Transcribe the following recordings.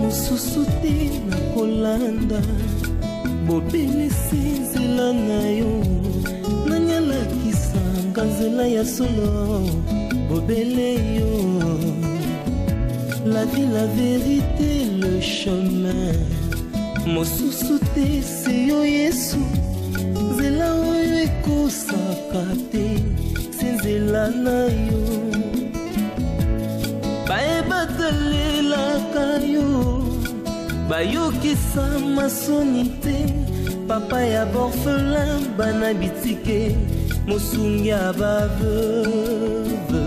mosusu te na kolanda bobele nzela na yo nanyalakisanga nzela ya solo bobele yo la vie la vérité le chemin mosusu te se yo Yesu nzela oyo ekosaka te se nzela na yo bayebatalelaka yo bayokisa masoni te papa ya borfelin bana bitike mosungi ya baveuve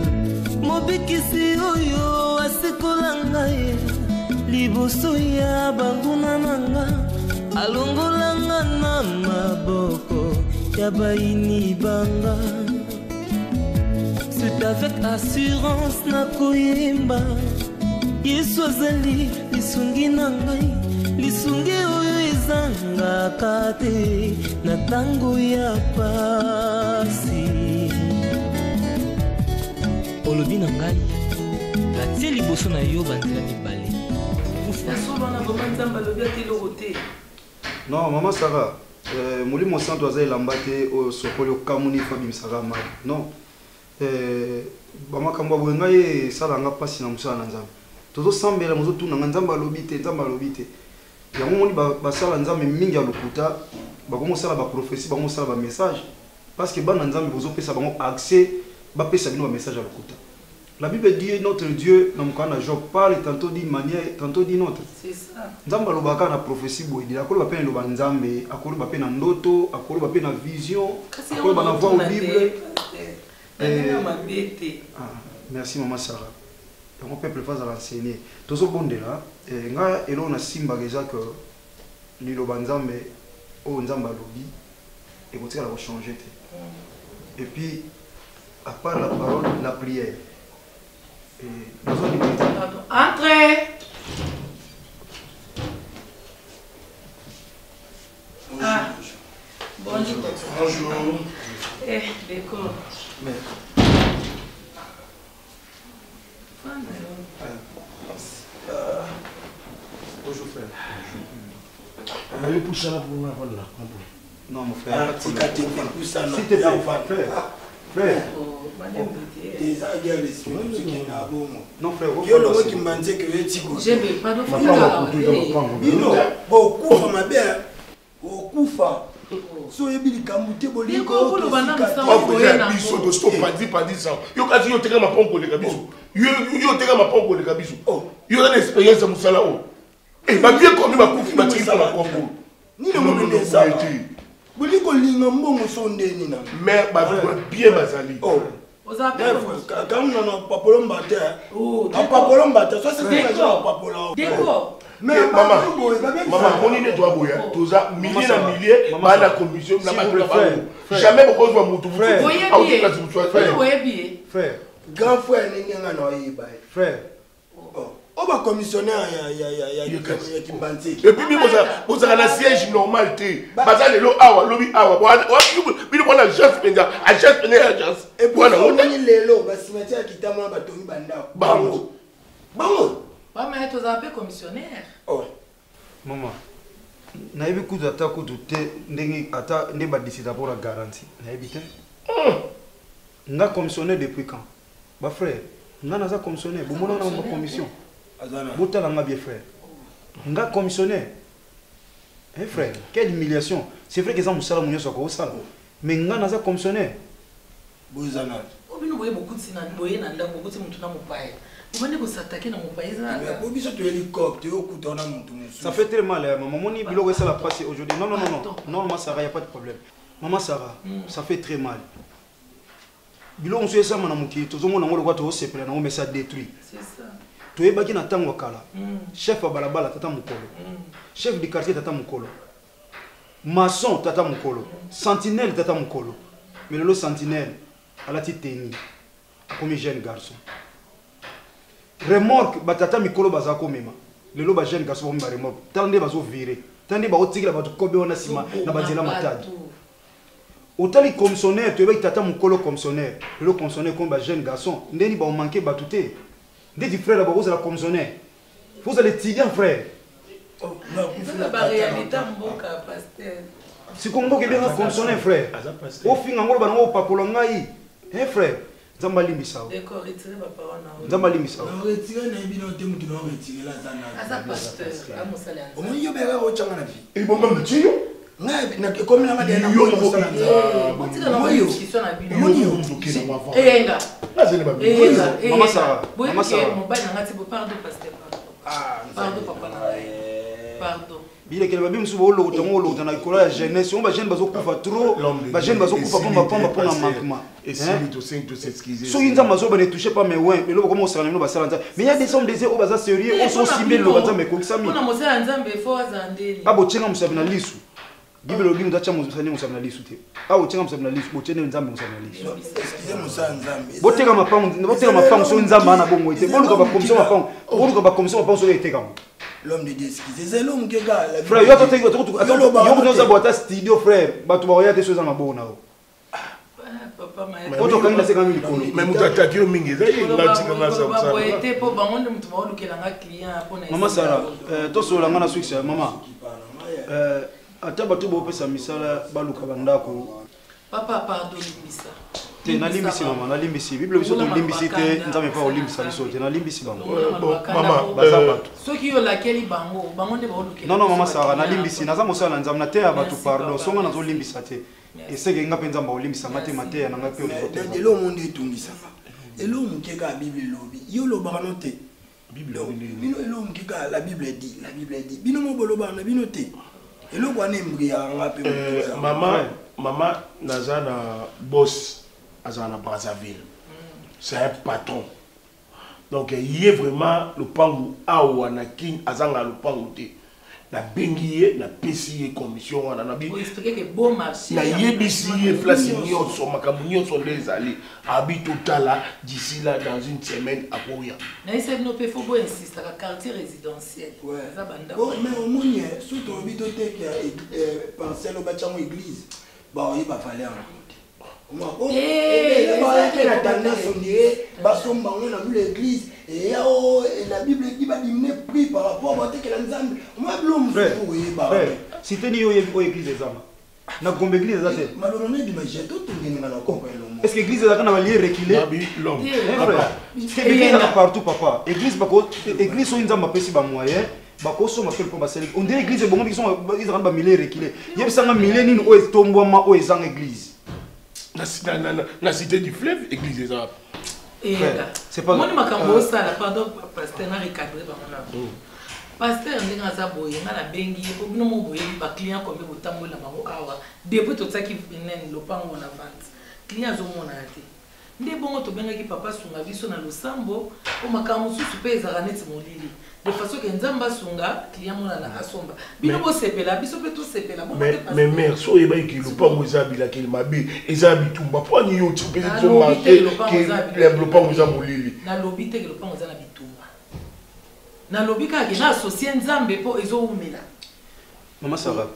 mobikisi oyo asekola ngai liboso ya banguna na nga alongolanga na maboko ya bayini banga. C'est avec assurance na koyemba Yesu azali lisungi na ngai lisungi oyo ezangaka te na tango ya pasi olobi na ngai batie liboso na yo banzela mibale non maman Sarah molimo santo aza elamba te oyo sokoli okamuni fabimsaka mali non bamakambo ya boye ngai esalanga mpasi na mosala na nzambe tozosambela mozotunanga nzambe alobi te nzambe alobi te yango moni basala nzambe mingi ya lokuta bakomosala baprofesi bakomosala bamessage parce que bana nzambe bozopesa bango accès bapesa bino bamessage ya lokuta. La Bible dit notre Dieu na Job parle tantôt d'une manière tantôt d'une autre. C'est ça. Nzambe alobaka na prophétie boye dila akoloba pe loba nzambe akoloba pe na ndoto akoloba pe na vision akoloba na voix audible. Merci maman Sarah. Mon peuple va l'enseigner. Tous au bon de là, nga elo na simba déjà que ni loba nzambe o nzamba lobi et vous allez changer. Et puis à part la parole, la prière. Entrez. Ah, bonjour. Bonjour. Eh, d'accord. Bonjour frère. Je pousse ça pour moi. Non mon frère. S'il te plaît, frère. Frère. Non frère. J'aime pas de so ebili kamute boliko ko bana biso to stop pas dit ça yo kasi yo teka mapongo le kabiso yo teka mapongo le kabiso yo na expérience musala o ba bien comme ba kufi ba tiki na Congo ni le monde de ça boliko linga mbongo so ndeni na mais ba bien bazali quand non papolomba te papolomba te ça c'est déjà papolomba d'accord. Mais maman, on est toi boya, toza milliers na milliers, ba la commission na ba jamais beaucoup de mutu. Frère, frère, grand frère ninga na yiba. Frère. Oh ba commissionnaire ya Kimbanzi. Et puis vous avez la siège normal té. Baza lelo awa, lobi awa. Bino bona agence penga, agence. Et puis on a lelo ba cimetière kitama ba tongi banda. Bango. Bango. Mais tu as appelé commissionnaire. Oh. Maman, je n'ai pas d'attaque ou de ne pas décider pour la garantie. Je n'ai pas commissionné depuis quand? Ma frère, je n'ai pas commissionné. Je n'ai pas commission. Je n'ai pas bien frère. Je n'ai pas commissionné. Eh frère, quelle humiliation. C'est vrai que ça me sert à mon salle. Mais je n'ai pas commissionné. Vous avez beaucoup de signaux, beaucoup de gens qui ont vous s'attaquer dans mon pays. Ça fait très mal, maman. Mon bilo ça la passe aujourd'hui. Non, maman Sarah, il n'y a pas de problème. Maman Sarah, ça fait très mal. Bilo on se ça mana muki, tout le monde on voit tout se prendre, on met ça détruit. C'est ça. Tu es baki na tango kala. Chef à balabala tata mukolo. Chef du quartier tata mukolo. Maçon tata mukolo. Sentinelle tata mukolo. Mais le sentinelle à la petite tenue. Comme jeune garçon. Remorque batata mikolo bazako mema lelo ba jeune garçon ba remorque tande bazo virer tande ba otikila ba kobe ona sima na bazela matadi otali commissionnaire tu eba tata mukolo commissionnaire lelo commissionnaire comme ba jeune garçon ndeni ba manquer batuté ndedi frère ba oza la commissionnaire Vous allez tirer frère. Si Congo qui bien fonctionner frère. Au fin ngolo bana o papola ngai. Eh frère, nzamba limbisa. D'accord, retirez ma parole na. Nzamba limbisa. Retirez na bino te mutu na retirer la zana. Asa pasteur, amosala. Omo yo bega o changa na vie. Et bon même tio. Ngai na comme na ngade na Yo mo sala. Motika na moyo discussion na bino. Moni yo. Enga. Là c'est pas bien. Maman Sarah. Maman Sarah. Mon bail na ngati pardon pasteur. Ah, pardon papa na. Pardon. Bile kele babi musu bo lo tango lo tana ikola ya jeunesse on ba jeune bazo kufa trop ba jeune bazo kufa pamba pona manquement et si to 5 to s'excuser so yinza mazo ba ne toucher pas mes ouin le comment on sera no ba sala mais il y a des hommes des au baza sérieux on sont simé lo baza me kokisami on a mosala nzambe fo azandeni abo tsenga musabi na lisu bibelo gingo tacha musani musabi na lisu te abo tsenga musabi na lisu bo tsene nzambe musabi na lisu excusez musa nzambe. boteka mapango so nzamba na bongo ite boluka ba commission mapango boluka ba commission mapango so ite kamo L'homme de Dieu, excusez, c'est l'homme qui est frère, yo to attends, studio frère, batu ba oyate so za mabo na o. Papa ma. Oto kanga se kanga likolo. Même mutata kio mingi zai ngati kanga sa Ba boete po bangonde mutu ba olukela nga client pona. Mama Sarah, to so la ngana switch mama. Ata batu bo pesa misala baluka bandako. Papa pardon misa. Te na limbisi mama, na limbisi. Bible biso to limbisi te, nzame pa olimbisa biso te na limbisi bango. Maman, bazabatu. Soki yo lakeli bango, bangonde ba olukela. Non Mama Sarah, na limbisi, naza mosala nzamna te ya batu pardon, songa nazo limbisa te. Eseke nga penza ba olimbisa ngate mate ya nanga pe olivote. De l'homme monde etungisa. Et l'homme qui est la Bible lobi. Yo lo baranote. Bible bino l'homme qui est la Bible dit, la Bible dit. Bino mo bolo bana bino te. Et lo kwa nembri ya nga pe. Maman nazana boss azana Brazzaville. C'est un patron. Donc il y a vraiment le pangu awanakin azanga le pangu te. Na bengiye na PCA commission wana na bi. Pour expliquer que bon marché. Na yebisi place nyonso makambo nyonso ndezali habite totala d'ici là dans une semaine à Koya. Na essaie no pe faut bo insister ka quartier résidentiel. Ouais. Ça banda. Oh mais au moins surtout habite te qui penser lo bachango église. Ba il va falloir la tendance on dirait basomba on a vu l'église et la Bible dit va diminuer prix par rapport à que l'ensemble moi blom frère si teni yo église ezama na gombe église za te malheureusement du magie tout ngene na comprendre est-ce que église za kana va lier reculer l'homme église na partout papa église bako église so nzamba pesi ba moyen bakoso ma pele po baseli on dirait église bongo biso ils rendent ba milliers reculer yebisanga milliers nini o etombwama o ezanga église la cité du fleuve, église des Arabes. C'est pas moi makambo sala pardon pasteur na recadrer bangona. Pasteur ndinga za boye ngala bengi ko bino mo boye ba client ko be botambola bango awa depuis to tsaki vinen lopango na vente. Client zo mona ate. Nde bongo to benga ki papa sunga biso na losambo o makambo susu pe ezaka neti molili. De façon que nzamba sunga client mona na asomba. Bino bo sepela biso pe to sepela mo te mais mère so eba ki lopango ezabila ki mabe ezabitumba poni yo tipe to marché que le lopango ezamolili. Na lobi te ke lopango ezana bitumba. Na lobi ka ke na associer nzambe po ezo umela. Maman Sarah,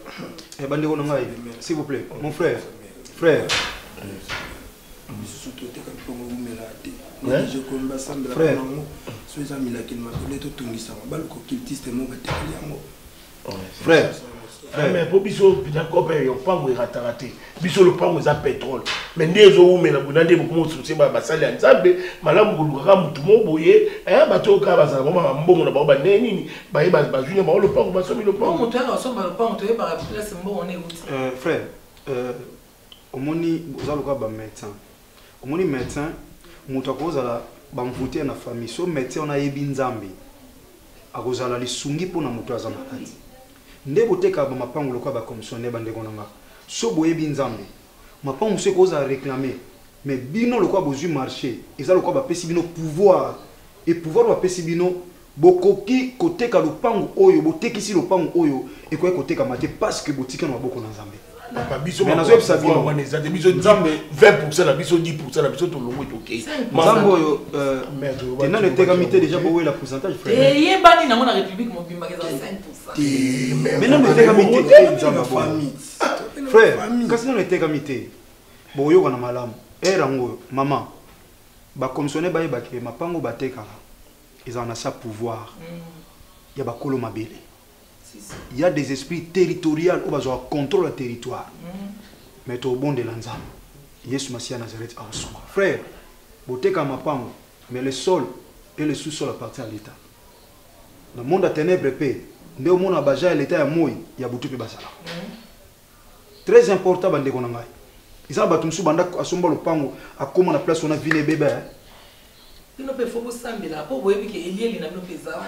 bande ko ngai s'il vous plaît, mon frère. surtout te ka pongo umela te. Je connais ensemble la nango. So ezamila ki ma ko leto tungisa ba ko kiltiste mo ba te yango. Frère. Mais pour biso bien copain yo pango eratarate. Biso le pango za pétrole. Mais ndezo umela bunande beaucoup souci ba basali nzambe malamu kuluka mutu mo boye bato ka bazala ngoma mbongo na ba neni ba yeba ba junya ba le pango ba somi le pango. Mutu ka somba le pango to yeba place mbongo ne uti. Frère, omoni ozaluka ba médecin. Omoni médecin mutu akozala ba mvutie na famille so médecin on a yebi nzambe. Akozala lisungi pona mutu azana kati. Nde boteka ba mapango lokwa ba commissionner bande konanga so boyebi nzambe mapango se koza réclamer mais bino lokwa bozu marché eza lokwa ba pesi bino pouvoir et pouvoir ba pesi bino bokoki koteka lopango oyo botekisi lopango oyo e ko koteka mate parce que botika na boko na nzambe papa biso mais nazo ebisa bino waneza de biso nzambe 20% na biso 10% na biso to longo toke nzambe oyo tena le tekamité déjà bo la pourcentage frère yebani nango na république mobimba ke za 5%. mais non le tekamité nzambe famille frère kasi non le tekamité bo yo kana malamu rango maman ba commissionner ba yeba ke mapango batekaka ils en a ça pouvoir il y a bakolo mabele. Il y a des esprits territoriaux où ils contrôlent le territoire. Mais tu es au bon de l'anzam. Yesu Masia Nazareth a reçu. Frère, beauté comme ma pango, mais le sol et le sous-sol appartiennent à l'État. Dans le monde à ténèbres, il y a un monde à Baja et l'État est mouillé, il y a beaucoup de basala. Très important, bande konangai. Ils ont battu sous banda à son bol pango à comment la place on a vu les bébés. Il ne peut pas s'embêter là pour voir que il y a les nanos pesants.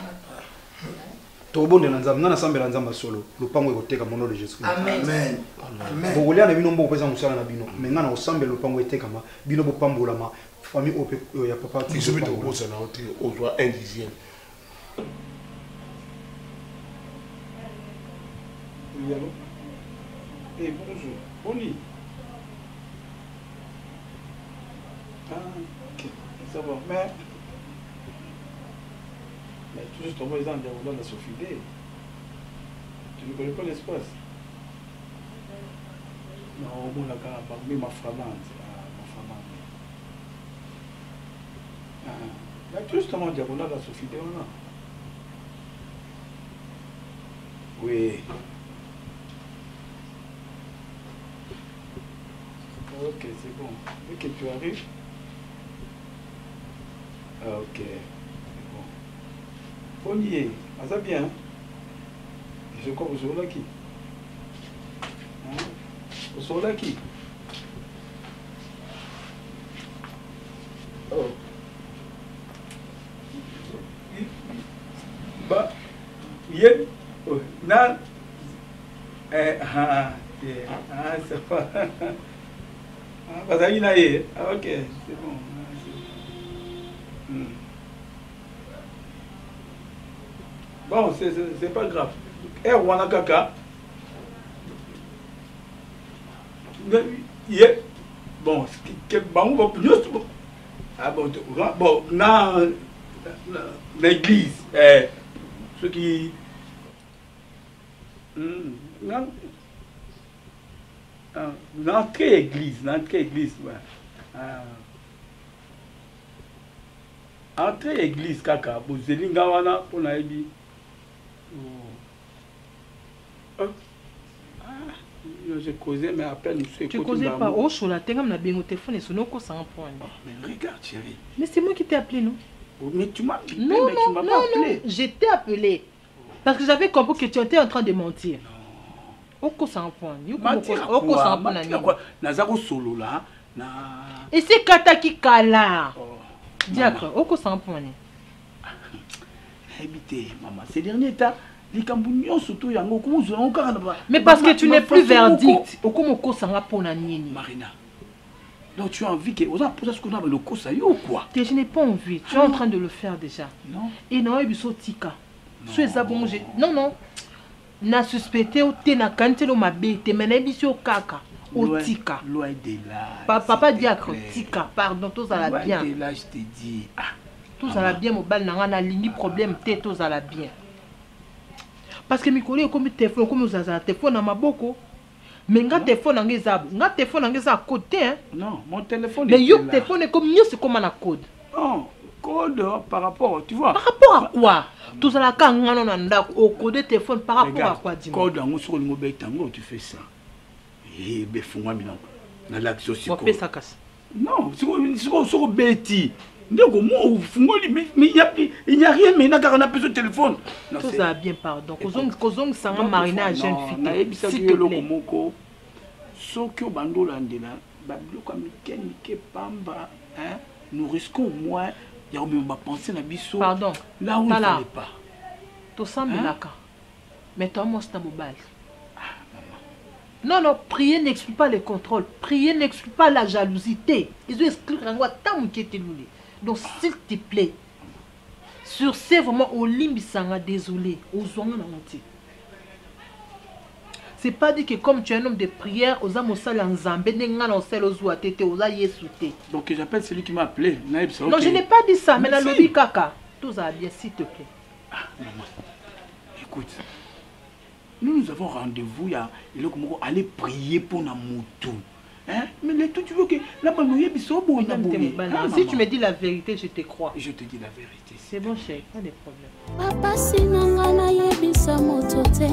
Tout bon de l'anzam, non ensemble l'anzam solo. Le pango est côté comme mon nom de Jésus. Amen. Amen. Vous voulez aller bino beaucoup pesant musala na bino. Mais non ensemble le pango était comme bino bo pambola ma famille au il y a papa. Ils se mettent au bout ça na au doigt indisien. Oui, allô? Eh, bonjour. Bonnie. Ah, ok. Ça va. Mais tout justement, ils ont déroulé la Sophie. Tu ne connais pas l'espace? Non, bon, la gare, parmi ma flamande. Ma flamande. Ah, tout justement, déroulé la Sophie. Oui. Ok, c'est bon. Dès que tu arrives. Ah, ok. C'est bon. On y est. Ah, ça bien. Je crois que vous là qui. Vous là qui. Oh. Bah. Yeah. Oh. Non. C'est pas. Parce qu'il a eu. Ah, ok, c'est bon. Bon, c'est pas grave. Eh, Wana Kaka. Bon, bon, dans l'église, ceux qui. L'entrée église, ouais. Entrée église, kaka, bozelinga wana pour naïbi. J'ai causé, mais à peine je suis. Tu causais pas au chaud là, t'es comme la bien au téléphone et son eau ça en point. Mais regarde, chérie. Mais c'est moi qui t'ai appelé, non? Mais tu m'as appelé, non, mais tu m'as pas appelé. Non, je t'ai appelé. Parce que j'avais compris que tu étais en train de mentir. Oko ça en point. Oko ça en point. Nazaro solo là. Et c'est Kataki Kala. Diacre, oko ça en point. Habité, maman, ces derniers temps. Mais parce que tu n'es plus verdict. Marina. Donc tu as envie que... le kosa yo quoi? Je n'ai pas envie. Tu es en train de le faire déjà. Non. Et non, il y a tika. Non, non. Na suspecté au te na kanté lo mabe te mena biso kaka au tika. Loin de là. Papa diacre tika. Pardon, tout ça la bien. Loin de là, je te dis. Tout ça la bien mon bal na ligne problème te tout ça la bien. Parce que mes collègues comme téléphone comme nous avons téléphone à ma boko mais nga téléphone angeza à côté hein. Non, mon téléphone mais yo téléphone est comme mieux c'est comme un code. Non, code par rapport, tu vois. Par rapport à quoi? Tout ça là quand on a au code téléphone par rapport à quoi dis-moi. Code en sur le mobile tango tu fais ça. Et be fungwa mina. Na l'action si quoi. On fait ça casse. Non, c'est sur bêti. Donc, moi, il n'y a rien, mais il n'y a pas besoin de téléphone. Tout ça bien, pardon. Kozong ça marina jeune fille. S'il te plaît. Nous risquons au moins, il y a même penser à biso. Pardon. Là où il ne fallait pas. Tout ça, mais toi, moi, c'est un mobile. Non, non, prier n'exclut pas les contrôles. Prier n'exclut pas la jalousie. Ils ont exclu tant qui était loulé. Donc, s'il te plaît, sur ces vraiment au limbisanga, désolé, aux zones entiers. C'est pas dit que comme tu es un homme de prière, aux amosal en zambé, n'engan en sel aux ouatété, aux aïesouté. Donc, j'appelle celui qui m'a appelé. Non, je n'ai pas dit ça, mais la lobby caca. Tout ça bien, s'il te plaît. Ah, maman, écoute. Nous avons rendez-vous, il faut aller prier pour Namutu. Hein? Mais tu veux que là-bas, si tu me dis la vérité, je te crois. Je te dis la vérité. C'est bon, chérie, pas de problème. Papa, kopesa moto te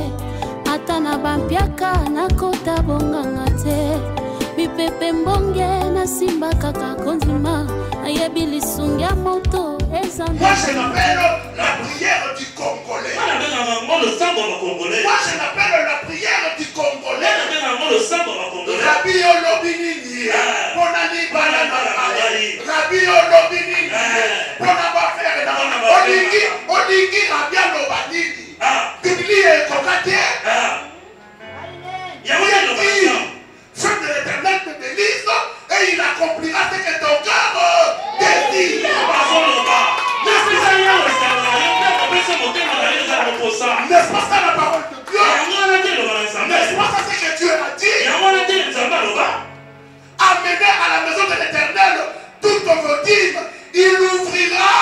ata na bampiaka nakota bonganga te mipepe mbonge na simba kaka kondima ayebi lisungi ya moto eza Moi je l'appelle la prière du Congolais. Moi je l'appelle la prière du Congolais. Rabbi Olobinini Bonani Banana Rabbi Olobinini Bonaba faire Olingi Rabbi Olobanini Bibli et Kokate Feu de l'Éternel te délise et il accomplira ce que ton cœur désire. N'est-ce pas ça la parole de Dieu? N'est-ce pas ça ce que Dieu a dit? Amenez à la maison de l'Éternel toutes vos dîmes. Il ouvrira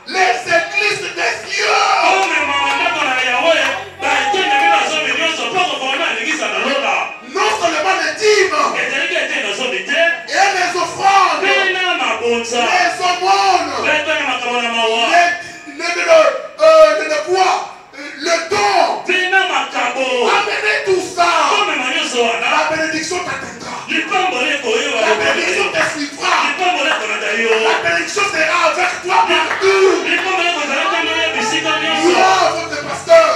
les églises des cieux. Non seulement les dîmes et les offrandes, les aumônes, le don. Amenez tout ça. La bénédiction t'atteindra. La bénédiction te suivra. La bénédiction sera avec toi partout. Moi, votre pasteur,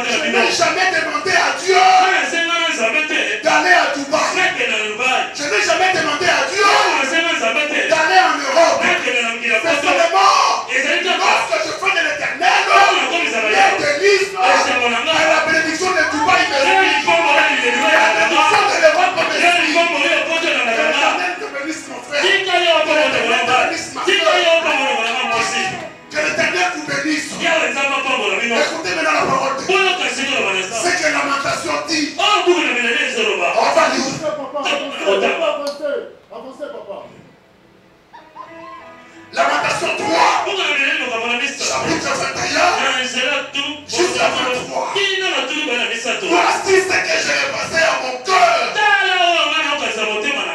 je n'ai jamais demandé à Dieu d'aller à Dubaï. Je n'ai jamais demandé à Dieu d'aller en Europe. C'est seulement lorsque je fais de l'Éternel, les délices et la bénédiction de Dubaï me suit. La bénédiction de l'Europe me suit. Que l'Éternel te bénisse mon frère. Que l'Éternel te bénisse ma soeur. Que l'Éternel vous bénisse. Écoutez maintenant la parole de Dieu. C'est que Lamentation dit. On va lire. Avancez, papa. Lamentation 3. Chapitre 21. Jusqu'à 23. Voici ce que j'ai passé à mon cœur.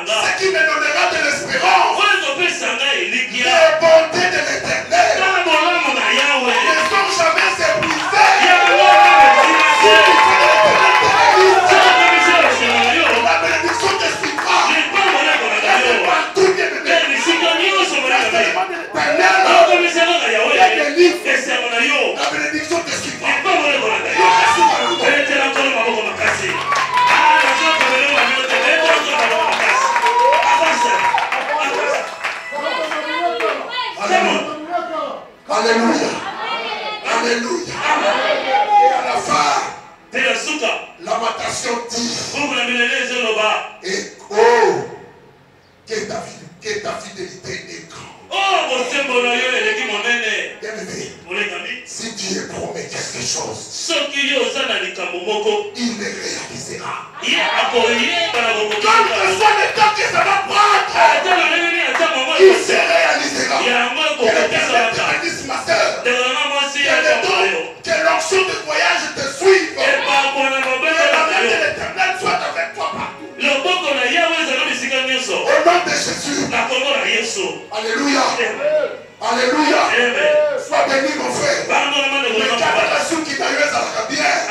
Ce qui me donnera de l'espérance. Les bontés de l'Éternel ne sont jamais épuisées. La bénédiction te suivra. Partout bien de la bénédiction te suivra. Alléluia. Alléluia. Et à la fin, Lamentation dit, et oh, que ta fidélité est grande. Bien-aimé, si Dieu promet quelque chose, il le réalisera. Quel que soit le temps que ça va prendre, il se réalisera. Que l'Éternel te bénisse, ma soeur. Que l'onction de voyage te suive. Que la main de l'Éternel soit avec toi partout. Au nom de Jésus. Alléluia. Alléluia. Sois béni, mon frère. Le cadre qui t'a eu à la bière.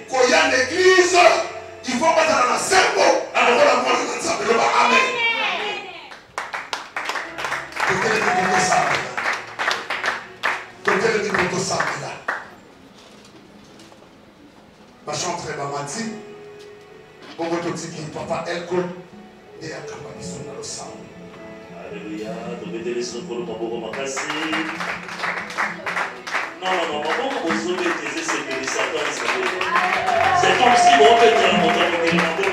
Quand il y a l'église, il faut pas dans la cerveau. Amen. Ma chantre m'a dit, pour votre petit papa Elko, et à Kapabiso dans le sang. Alléluia, tu peux te laisser pour le maboko makasi. Non, maboko bozobe teze sécurisation. C'est comme si bon fait de la montagne de Mabo.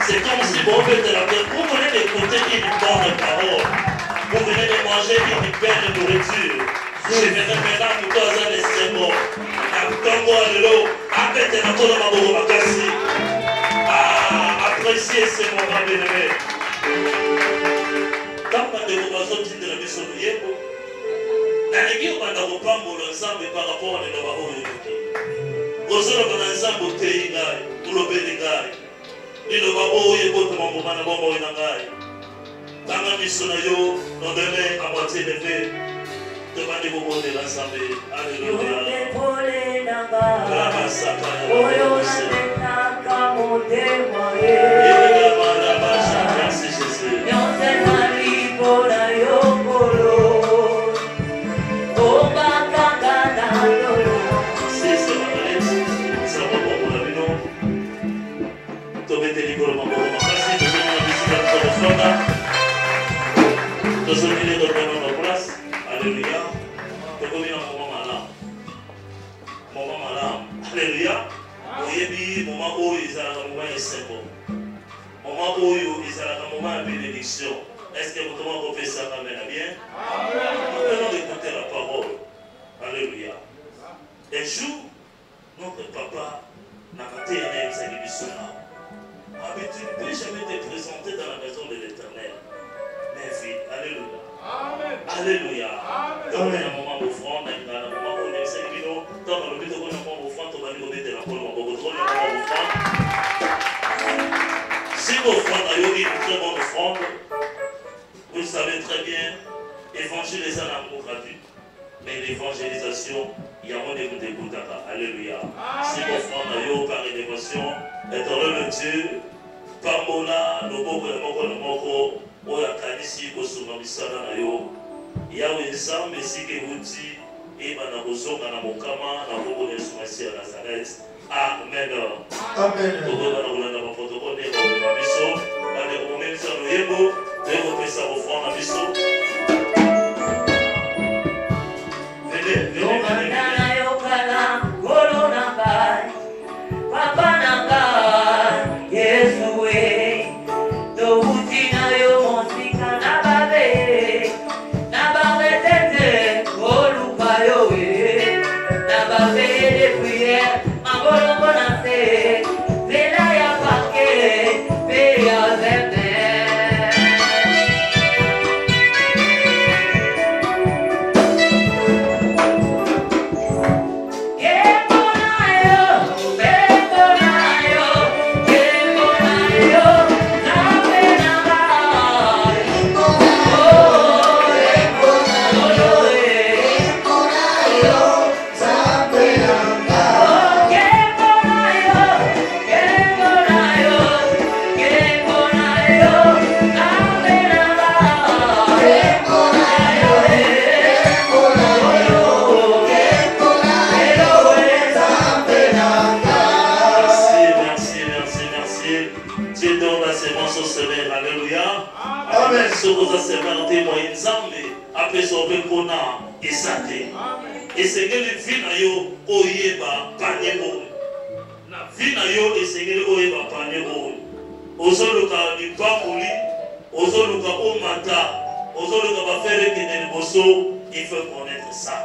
C'est comme si bon fait de la terre. Vous venez d'écouter une bonne parole. Vous venez de manger une belle nourriture. Je vais maintenant nous causer des symbole. Appréciez ce moment bien-aimé. Quand on a des relations de la mission de Yépo, on a ensemble par rapport à l'État. Vous avez ensemble au Téingaï, pour le Bénégaï. Et le Babo Yépo, tout le monde a bon Boinagaï. Quand on a mission de Yo, on devait à moitié de fait. Demandez-vous de l'ensemble. Alléluia. Alléluia. Oyebi moment où ils ont un moment symbole. Moment où ils ont un moment de bénédiction. Est-ce que vous pouvez faire ça bien? Nous venons d'écouter la parole. Alléluia. Un jour, notre papa n'a pas été un exhibition. Mais tu ne peux jamais te présenter dans la maison de l'Éternel. Mais vite. Alléluia. Alléluia. Donc, il y a un moment d'offrande, il y a un moment où on est século. Donc, le but de un moment d'offrande, on va lui donner de la bonne offrande. Si l'offrande a eu une très bonne offrande, vous savez très bien, évangéliser l'amour gratuit. Mais l'évangélisation, il y a un de vous. Alléluia. Si l'offrande a eu par élévation, éternel Dieu, par Mola, le moko, oya kanisi kosoma misala na yo yawe nzambe esike wuti ebana kozonga na mokama na kombo na Yesu Masiya ya Nazareth. Amen. Amen. Tokoka na kolanda baprotokole na biso bande komemisa loyebo toyekopesa ofrande na biso. Papa nanga Yesu we touti na yo mosika na babe na babe tete oluka yo we na babe de prière mabolongo na se vela ya pake pe ya zeme. Esengeli vina yo oyeba panye bo na vina yo esengeli oyeba panye bo ozoluka lipakoli ozoluka omata ozoluka bafere kene liboso. Il faut connaître ça.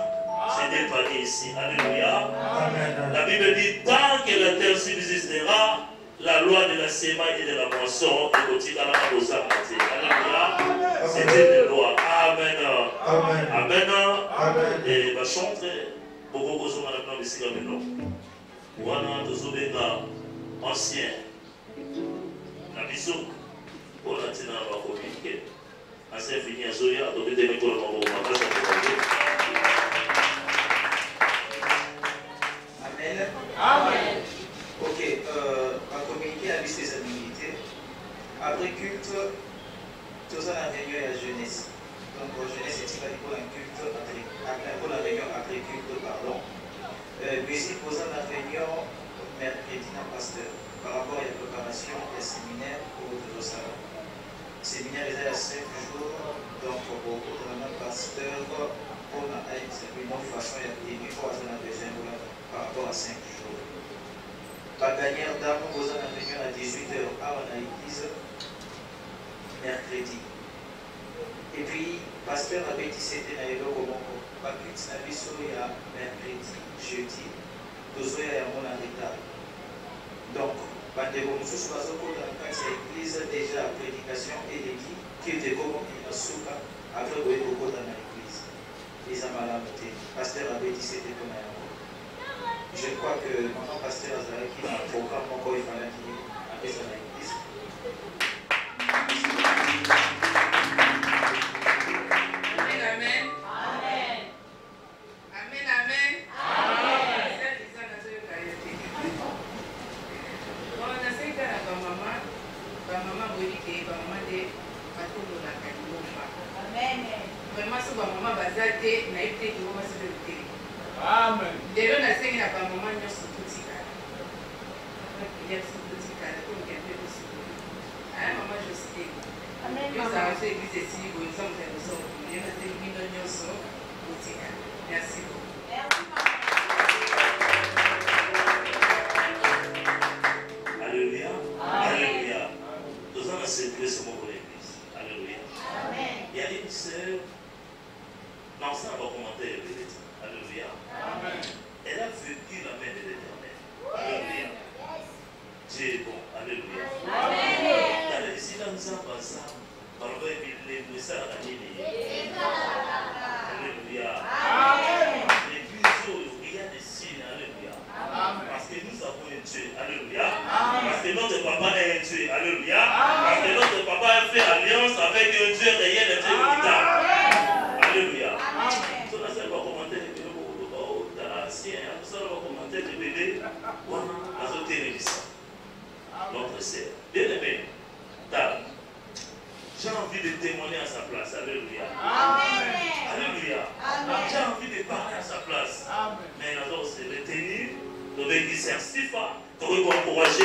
C'est des paniers ici. Alléluia. Amen. La Bible dit tant que la terre subsistera, la loi de la semaille et de la moisson est au-dessus de la Alléluia. C'est une loi. Amen. Amen. Amen. Amen. Et va chanter. Beaucoup de choses maintenant ici comme nous. Wana tozobenga ancien. La biso pour la tina va communiquer. Ancien fini à Zoya, donc des micros dans mon bagage. Amen. Amen. Ok, on va communiquer avec ses habilités. Après culte, tout ça la réunion et la jeunesse. Donc, la jeunesse est pour un culte, pour la réunion après culte, pardon. Musique posant la réunion mercredi dans pasteur par rapport à la préparation des séminaires pour le salon. Séminaire est à 5 jours, donc pour le pasteur, pour la une façon de pour la deuxième par rapport à 5 jours. La gagnante d'âme posant la réunion à 18h à l'église mercredi. Et puis, pasteur avait dit c'était dans le Moko. Pas plus de mercredi, jeudi, deux heures à mon retard. Donc, Bandego Moussous Bazoko dans l'église déjà prédication et l'église qui était comme une souka après le Boko dans l'église. Les amalamotés. Pasteur avait dit c'était comme un. Je crois que mon pasteur Azaraki a un programme encore il fallait qu'il ait à l'église. Amen. Lelo na sengi na ba maman nyonso totika. Il y a ce petit cas comme il y a peu de soucis. Ah maman je sais. Amen. Yo ça fait église ici pour exemple de ça. Il y a des millions nyonso totika. Merci beaucoup. Alléluia. Alléluia. Nous allons célébrer ce mot pour l'église. Alléluia. Amen. Il y a une sœur. Non, ça va commenter le bénédiction. Alléluia. Amen. Elle a vécu la main de l'Éternel. Alléluia. Dieu est bon. Alléluia. Amen. Dans les silences, alléluia. Amen. L'église, il y a des signes. Alléluia. Parce que nous avons un Dieu. Alléluia. Parce que notre papa est un Dieu. Alléluia. Parce que notre papa a fait alliance avec un Dieu réel et Dieu véritable. Alléluia. Cela c'est pas commenter les bébés dans la science. Cela va commenter les bébés dans la télévision. Notre sœur. Bien aimé. J'ai envie de témoigner à sa place. Alléluia. Amen. Alléluia. J'ai envie de parler à sa place. Amen. Mais nous allons se retenir. Nous allons dire Sifa. Nous allons encourager.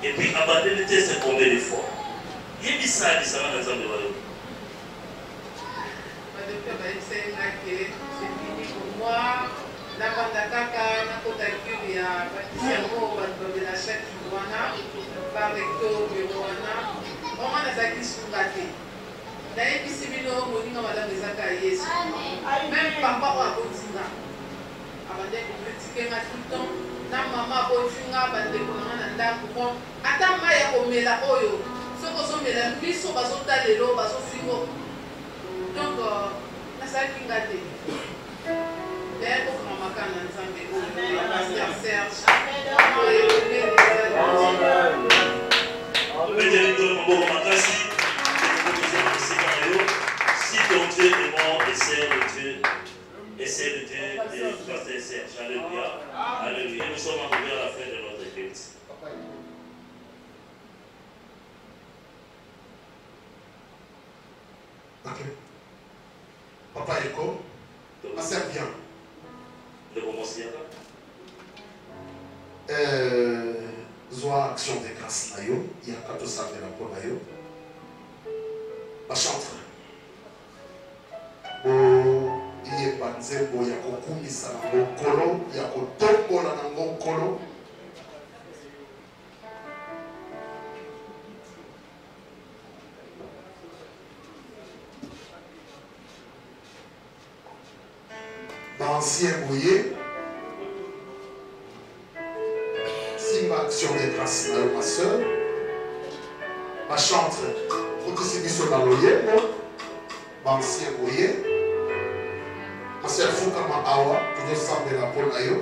Et puis abandonner c'est combien de fois? Il y a des ça dans le royaume. C'est fini pour moi. La Pandakaka, la Kotakuri, la Patissiamo, la chèque Wana, par recto, Wana. On a des acquis sur la tête. D'ailleurs, ici, nous avons madame des accueillis. Même papa a continué. Avant de critiquer tout le temps. na mama botinga bandeko nanga na ndako bon ata mai ya komela oyo soko ozomela biso bazota lelo bazofingo donc nasalaki nga te d'ailleurs kokanga makana na nzambe oyo ya paster Serge si ton Dieu est mort, essaie le Dieu de pasteur Serge. Alléluia. Alléluia. Nous sommes arrivés à la fin de notre église. Ok. Papa Eko, ma sœur vient. De commencer Zoa action de grâce na yo, il y a 4 sacs de la peau na yo. La chantre. Il y a pas nzembo ya kokumisa na ngokolo, ya kotombola na ngokolo. Ancien bouillé, si ma action de grâce ma soeur, ma chantre, pour que c'est du son aloyer, ma ancien bouillé, ma soeur Fouka ma awa, pour nous sembler la pole ayo.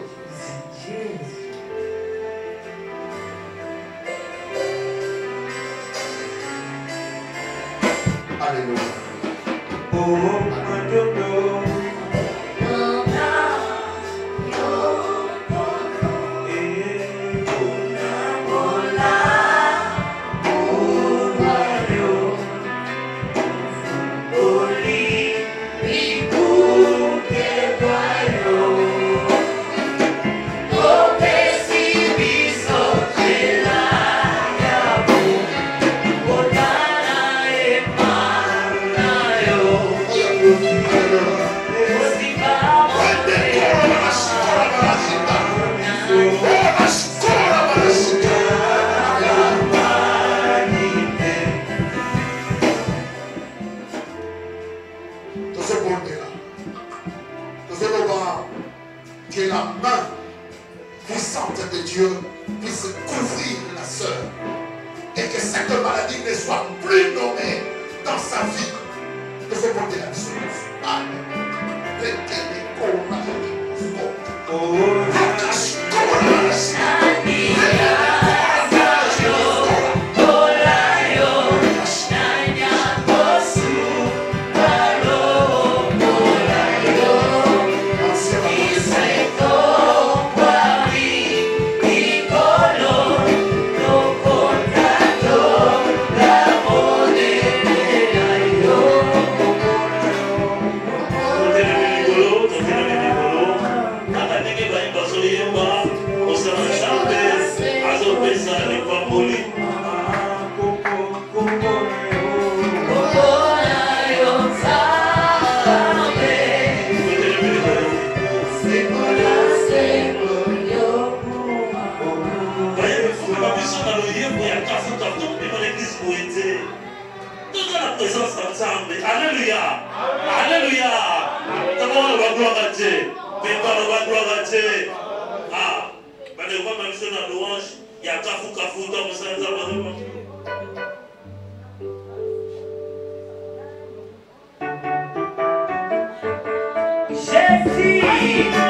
Alléluia. Que la main puissante de Dieu puisse couvrir la sœur et que cette maladie ne soit plus nommée dans sa vie. Nous faisons monter la chose. Amen. Alléluia. Alléluia. D'abord, on va gloire à Dieu. Mais on va gloire à Dieu. Ah, bah, les voix même sur la louange, il y a Kafou, dans le sein de Thank you.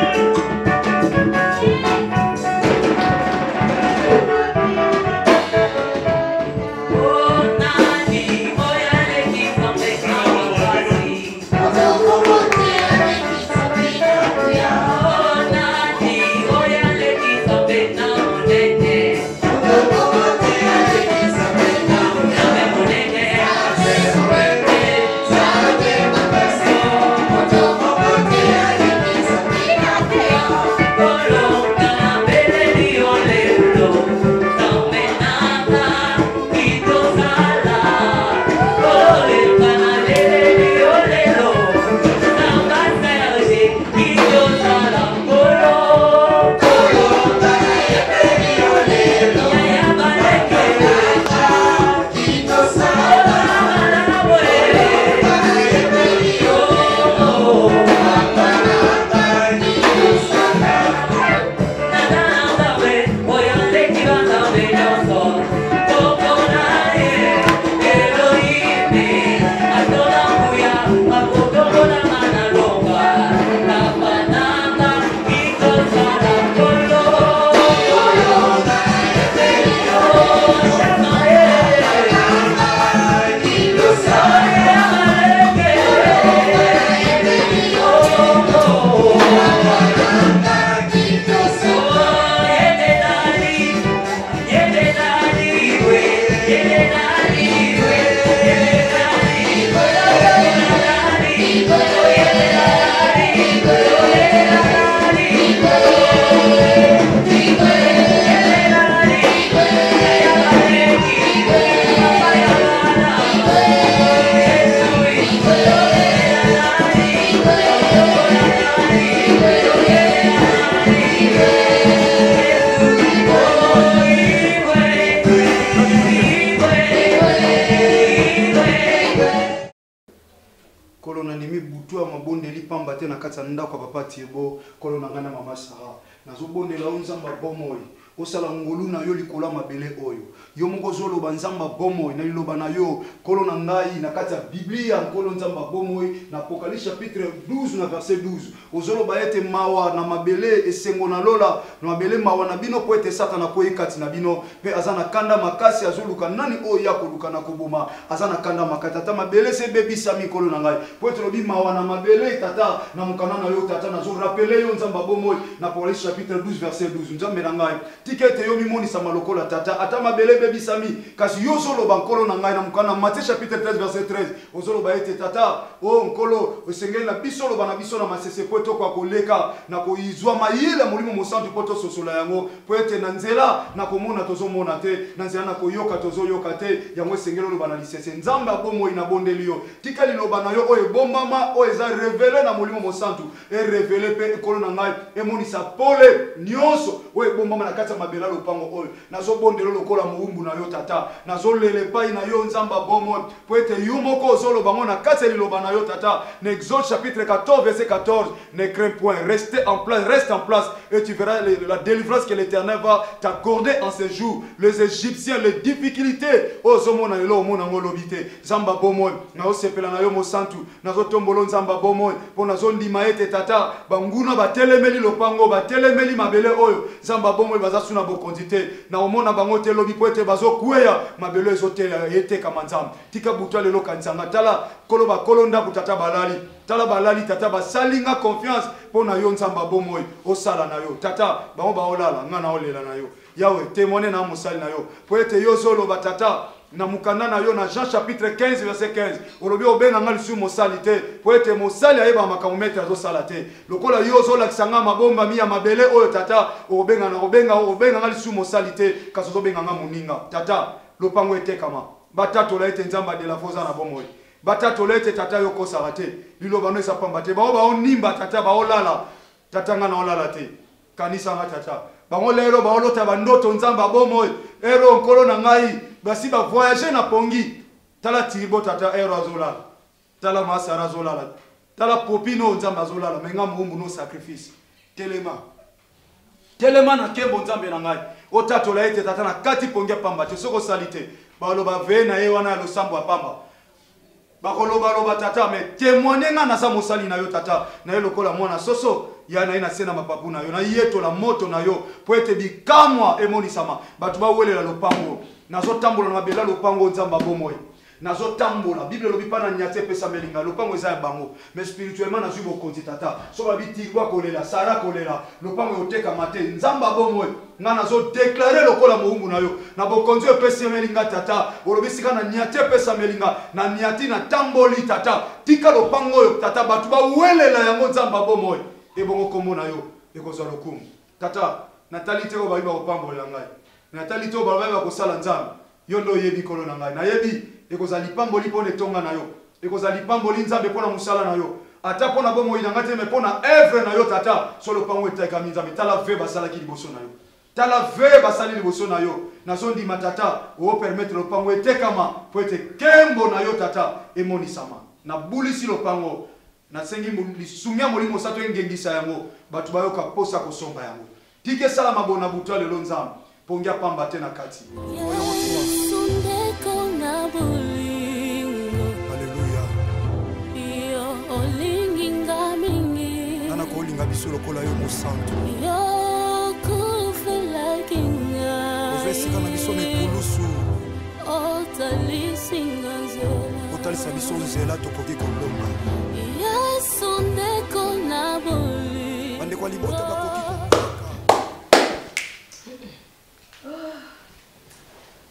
Na kata ndako papa Tiebo kolo nangana mama Sara nazo bondela nzamba bomoi osala ngolu na yo likola mabele oyo yo moko zolo banzamba bomoi na liloba na yo kolo na ngai na kata Biblia kolo nzamba bomoi na Apocalypse chapitre 12 na verset 12 ozolo baete mawa na mabele esengo na lola na mabele mawa na bino po ete satana ko ekati na bino pe azana kanda makasi azoluka nani oyo ya koluka na koboma azana kanda makata ta mabele se bebisa mikolo na ngai po ete lobi mawa na mabele tata na mukana na yo tata na zo rappeler yo nzamba bomoi na Apocalypse chapitre 12 verset 12 nzambe na ngai tikete yo mimoni sa malokola tata ata mabele bebisami kasi yo zolo bankolo na ngai na mukana Matthieu chapitre 13 verset 13 ozolo baete tata o nkolo osengeli na biso lo bana biso na masese po to kwa koleka na koizwa mayele molimo mosantu po to sosola yango po ete na nzela na komona tozomona te na nzela na koyoka tozoyoka te yango esengeli lo bana lisese nzambe abomoi na bondeli yo tikali lo bana yo oyo bombama o eza révélé na molimo mosantu e révélé pe ekolo na ngai emonisa pole nyonso oyo bombama na kati mabela lopango oyo nazo bondelo lokola muumbu na yo tata nazo lele pai na yo nzamba bomo po ete yo moko ozolo bango na kati liloba na yo tata na Exode chapitre 14 verset 14 ne crains point reste en place et tu verras la délivrance que l'Éternel va t'accorder en ces jours les Égyptiens les difficultés ozomo na lo mona ngolobite nzamba bomo na osepela na yo mosantu nazo tombolo nzamba bomo po nazo ndima ete tata banguna batelemeli lopango batelemeli mabele oyo nzamba bomo bazasu na bokonzi te na omona bango te lobi po ete bazokweya mabelo ezotela yete kama nzambe tika butwa lelo kanzanga tala koloba kolonda kutata balali tala balali tata basalinga confiance po na yo nzamba bomoy osala na yo tata bango baolala ngana olela na yo yawe témoigner na mosali na yo po ete yo zolo batata na mukanda na yo na Jean chapitre 15 verset 15 olobi obenga ngali su mosali te po ete mosali ayeba makambo mete azosala te lokola yo zolakisanga mabomba mi ya mabele oyo tata obenga ngali su mosali te kasi ozobenga nga moninga tata lopango etekama batatola ete nzamba de la foza na bomoi batatola ete tata yo kosala te liloba no esapamba te bao baonimba tata baolala tata nga na olala te kanisa nga tata bango lelo baolota bandoto nzamba bomoi ero nkolo na ngai basi ba voyager na pongi tala tibo tata ero azolala tala masara azolala tala popino nzamba azolala menga mumbu no sacrifice telema na kembo nzambe na ngai otatola ete tata na kati pongi pamba te soko salite baloba ve na ye wana losambo apamba bakoloba tata me témoigner nga na sa mosali na yo tata na ye lokola mwana soso ya na ina sena mapapu na yo na yeto la moto na yo po ete bikamwa emonisama batu bawelela lopango nazo tambola na mabela lopango nzamba bomoi nazo tambola bible lobi pana nyate pesa melinga lopango eza ya bango mais spirituellement nazo bokonzi tata so babiti kwa kolela sara kolela lopango yoteka mate nzamba bomoi nga nazo déclarer lokola muumbu na yo na bokonzi pesa melinga tata olobisika na nyate pesa melinga na nyati na tamboli tata tika lopango yo tata batu bawelela yango nzamba bomoi ebongo kombo na yo ekozwa lokumu tata natalite o bayiba kopambola ngai natalite o bayiba kosala nzambe yo ndo yebi kolo na ngai na yebi ekozali pamboli pona etonga na yo ekozali pamboli nzambe pona musala na yo ata pona bomoi na ngate me pona œuvre na yo tata solo pango etaka nzambe tala ve basala ki liboso na yo tala ve basali liboso na yo nazo ndima tata o permettre lo pango etekama po ete kembo na yo tata emonisama na bulisi lo pango na sengi lisumia molimo sato engengisa yango batu bayoka posa kosomba yango tike sala mabona butwa lelo nzambe pongia pamba te na kati Alléluia yo olinginga mingi nana ko olinga biso lokola yo mosantu yo kufela kinga ovesika na biso mekulusu otalisinga nzela otalisa biso nzela tokoki kolonga yesu ndeko na boli bandeko libota bakoki